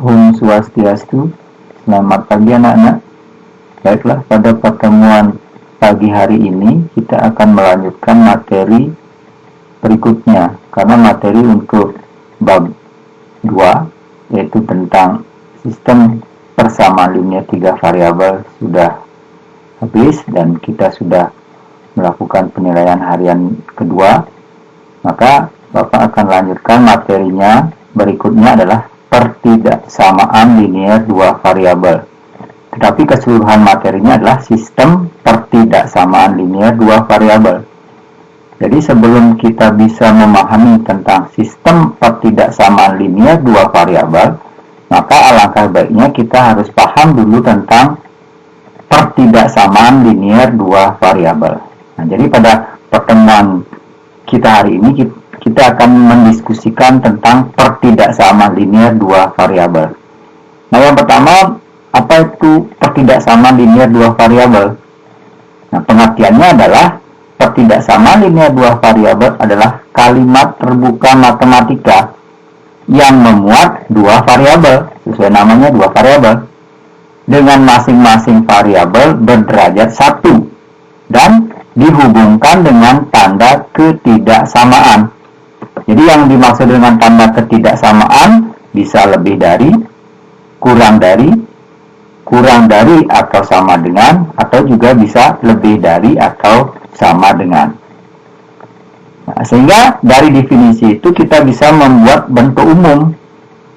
Om Swastiastu. Selamat pagi anak-anak. Baiklah, pada pertemuan pagi hari ini kita akan melanjutkan materi berikutnya. Karena materi untuk bab 2, yaitu tentang sistem persamaan linear 3 variabel sudah habis dan kita sudah melakukan penilaian harian kedua. Maka Bapak akan lanjutkan materinya. Berikutnya adalah pertidaksamaan linear 2 variabel. Tetapi keseluruhan materinya adalah sistem pertidaksamaan linear 2 variabel. Jadi sebelum kita bisa memahami tentang sistem pertidaksamaan linear 2 variabel, maka alangkah baiknya kita harus paham dulu tentang pertidaksamaan linear 2 variabel. Nah, jadi pada pertemuan kita hari ini kita akan mendiskusikan tentang pertidaksamaan linear 2 variabel. Nah, yang pertama, apa itu pertidaksamaan linear 2 variabel? Nah, pengertiannya adalah pertidaksamaan linear 2 variabel adalah kalimat terbuka matematika yang memuat 2 variabel, sesuai namanya 2 variabel, dengan masing-masing variabel berderajat 1 dan dihubungkan dengan tanda ketidaksamaan. Jadi yang dimaksud dengan tanda ketidaksamaan bisa lebih dari, kurang dari atau sama dengan, atau juga bisa lebih dari atau sama dengan. Nah, sehingga dari definisi itu kita bisa membuat bentuk umum.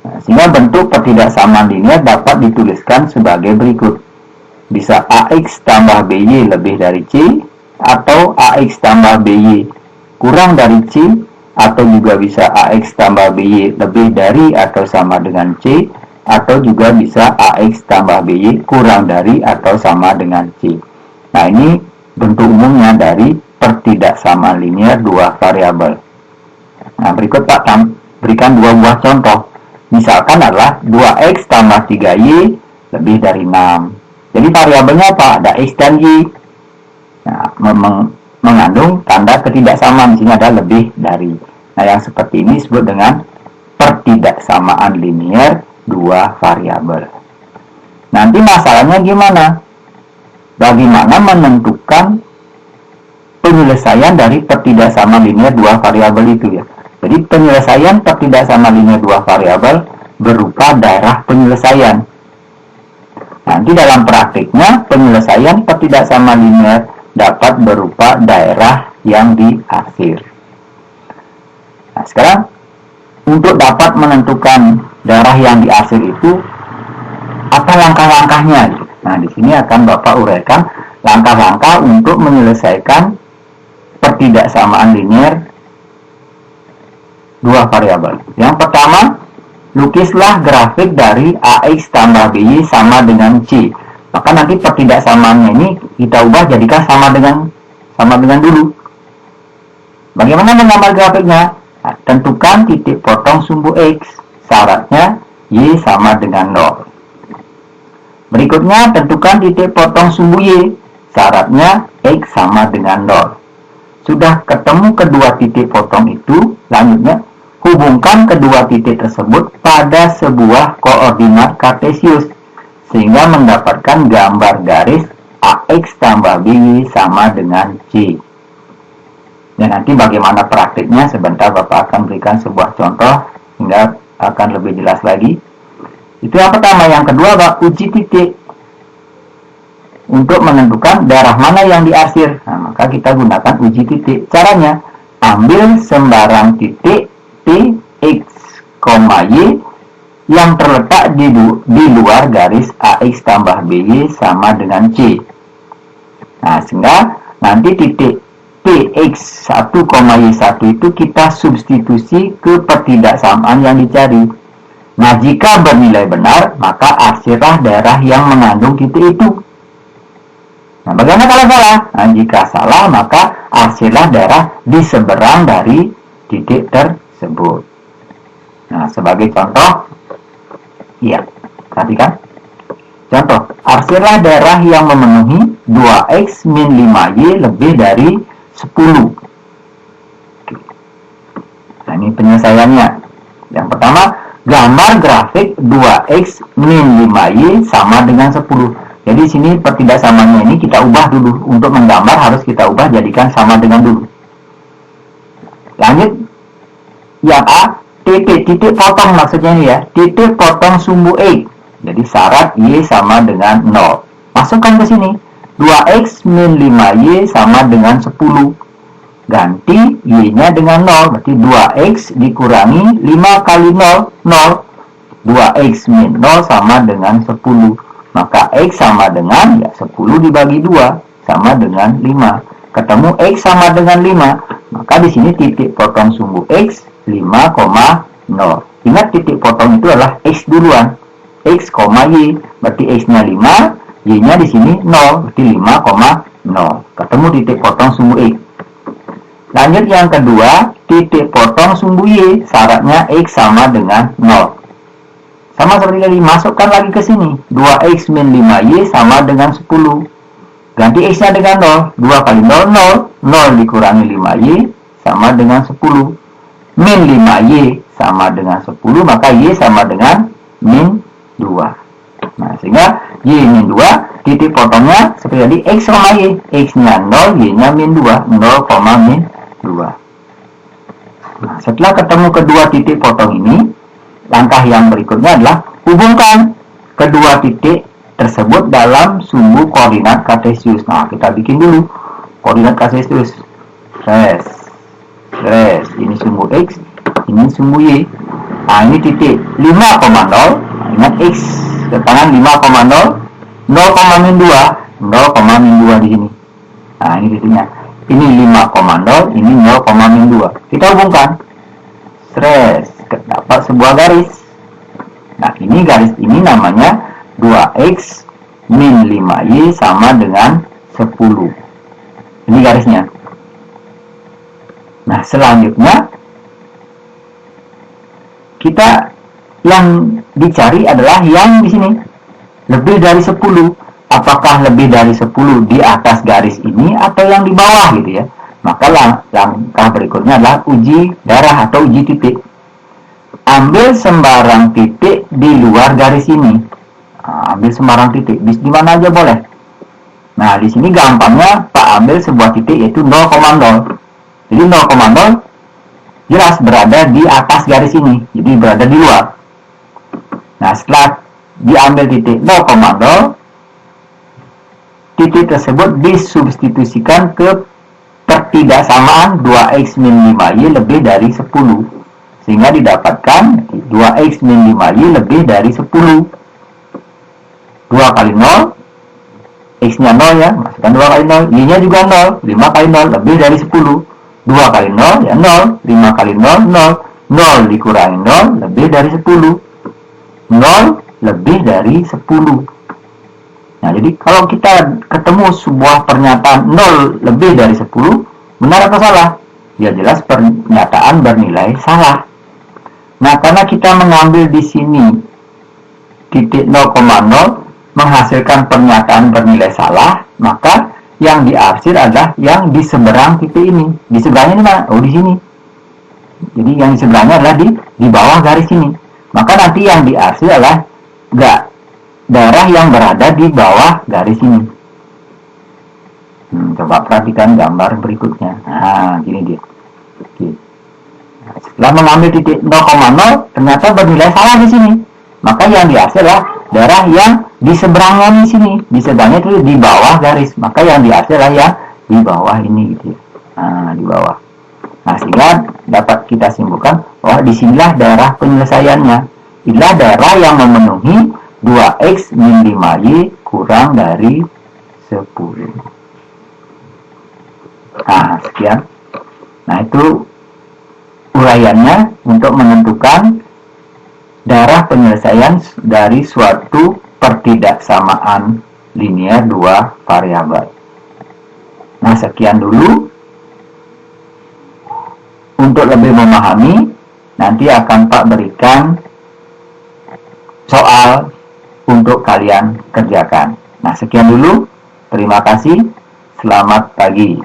Nah, sehingga bentuk pertidaksamaan linear dapat dituliskan sebagai berikut. Bisa AX tambah BY lebih dari C, atau AX tambah BY kurang dari C, atau juga bisa AX tambah BY lebih dari atau sama dengan C, atau juga bisa AX tambah BY kurang dari atau sama dengan C. Nah, ini bentuk umumnya dari pertidaksamaan linear 2 variabel. Nah, berikut Pak berikan 2 buah contoh. Misalkan adalah 2X tambah 3Y lebih dari 6. Jadi variabelnya apa? Ada X dan Y. Nah, mengandung tanda ketidaksamaan, di sini ada lebih dari. Nah, yang seperti ini disebut dengan pertidaksamaan linear 2 variabel. Nanti masalahnya gimana? Bagaimana menentukan penyelesaian dari pertidaksamaan linear 2 variabel itu ya. Jadi penyelesaian pertidaksamaan linear 2 variabel berupa daerah penyelesaian. Nanti dalam praktiknya penyelesaian pertidaksamaan linear dapat berupa daerah yang di akhir. Nah, sekarang untuk dapat menentukan daerah yang di akhir itu apa langkah-langkahnya? Nah, di sini akan Bapak uraikan langkah-langkah untuk menyelesaikan pertidaksamaan linear 2 variabel. Yang pertama, lukislah grafik dari AX tambah BY sama dengan C. Maka nanti pertidaksamaannya ini kita ubah jadikan sama dengan dulu. Bagaimana menggambar grafiknya? Nah, tentukan titik potong sumbu X. Syaratnya Y sama dengan 0. Berikutnya tentukan titik potong sumbu Y. Syaratnya X sama dengan 0. Sudah ketemu kedua titik potong itu, lanjutnya hubungkan kedua titik tersebut pada sebuah koordinat kartesius sehingga mendapatkan gambar garis AX tambah BY sama dengan C. Dan nanti bagaimana praktiknya sebentar Bapak akan berikan sebuah contoh sehingga akan lebih jelas lagi. Itu yang pertama. Yang kedua, Bapak uji titik untuk menentukan daerah mana yang diarsir. Nah, maka kita gunakan uji titik. Caranya, ambil sembarang titik T, X, Y yang terletak di luar garis AX tambah BY sama dengan C. Nah, sehingga nanti titik PX 1, Y1 itu kita substitusi ke pertidaksamaan yang dicari. Nah, jika bernilai benar, maka arsirlah daerah yang mengandung titik itu. Nah, bagaimana kalau salah? Nah, jika salah, maka arsirlah daerah di seberang dari titik tersebut. Nah, sebagai contoh, iya, perhatikan. Contoh, arsirlah daerah yang memenuhi 2X min 5Y lebih dari 10. Nah, ini penyelesaiannya. Yang pertama, gambar grafik 2x min 5y sama dengan 10. Jadi sini pertidaksamanya ini kita ubah dulu. Untuk menggambar harus kita ubah jadikan sama dengan dulu. Lanjut, yang A, titik potong maksudnya ini ya, titik potong sumbu X. Jadi syarat Y sama dengan 0. Masukkan ke sini, 2x min 5y sama dengan 10. Ganti Y-nya dengan 0, berarti 2x dikurangi 5 kali 0, 0. 2x min 0 sama dengan 10. Maka x sama dengan, ya 10 dibagi 2, sama dengan 5. Ketemu x sama dengan 5, maka di sini titik potong sumbu x 5,0. Ingat titik potong itu adalah x duluan, x, y, berarti x-nya 5, y-nya di sini 0, berarti 5,0. Ketemu titik potong sumbu x. Lanjut yang kedua, titik potong sumbu y, syaratnya x sama dengan 0. Sama seperti tadi, masukkan lagi ke sini, 2x min 5y sama dengan 10. Ganti x-nya dengan 0, 2 kali 0, 0, 0 dikurangi 5y sama dengan 10. Min 5y sama dengan 10, maka y sama dengan min 2. Nah, sehingga y min 2, titik potongnya seperti tadi, x sama y. X-nya 0, y-nya min 2, 0, min 2. Nah, setelah ketemu kedua titik potong ini, langkah yang berikutnya adalah hubungkan kedua titik tersebut dalam sumbu koordinat kartesius. Nah, kita bikin dulu koordinat kartesius. Ini sumbu x, ini sumbu y. Nah, ini titik 5,0. Ingat x ke kanan 5,0, 0, min 2, 0, min 2 di sini. Nah, ini titiknya. Ini 5,0, ini 0, min 2. Kita hubungkan. Dapat sebuah garis. Nah, ini garis ini namanya 2x min 5y sama dengan 10. Ini garisnya. Nah, selanjutnya kita yang dicari adalah yang di sini lebih dari 10. Apakah lebih dari 10 di atas garis ini atau yang di bawah gitu ya. Maka langkah berikutnya adalah uji darah atau uji titik. Ambil sembarang titik di luar garis ini. Nah, ambil sembarang titik di mana aja boleh. Nah, di sini gampangnya Pak ambil sebuah titik yaitu 0,0. Jadi 0,0 jelas berada di atas garis ini, jadi berada di luar. Nah, setelah diambil titik 0,0, titik tersebut disubstitusikan ke pertidaksamaan 2x min 5y lebih dari 10. Sehingga didapatkan 2x min 5y lebih dari 10. 2 kali 0, x-nya 0 ya, masukkan 2 kali 0, y-nya juga 0, 5 kali 0 lebih dari 10. 2 kali 0 ya 0, 5 kali 0, 0, 0 dikurangi 0 lebih dari 10. 0 lebih dari 10. Nah, jadi kalau kita ketemu sebuah pernyataan 0 lebih dari 10, benar atau salah? Ya jelas pernyataan bernilai salah. Nah, karena kita mengambil di sini titik 0,0 menghasilkan pernyataan bernilai salah, maka yang diarsir adalah yang di seberang titik ini. Di seberangnya ini mana? Oh, di sini. Jadi yang di seberangnya adalah di bawah garis ini. Maka nanti yang diarsir adalah darah yang berada di bawah garis ini. Coba perhatikan gambar berikutnya. Nah, gini dia. Oke. Setelah mengambil titik 0,0, ternyata bernilai salah di sini. Maka yang diarsir adalah darah yang di seberangnya di sini. Di seberangnya itu di bawah garis. Maka yang diarsir adalah yang di bawah ini gitu ya. Nah, di bawah. Nah, sehingga dapat kita simpulkan bahwa disinilah darah penyelesaiannya. Inilah darah yang memenuhi 2x min 5y kurang dari 10. Nah, sekian. Nah, itu uraiannya untuk menentukan darah penyelesaian dari suatu pertidaksamaan linear 2 variabel. Nah, sekian dulu. Untuk lebih memahami, nanti akan Pak berikan soal untuk kalian kerjakan. Nah, sekian dulu. Terima kasih. Selamat pagi.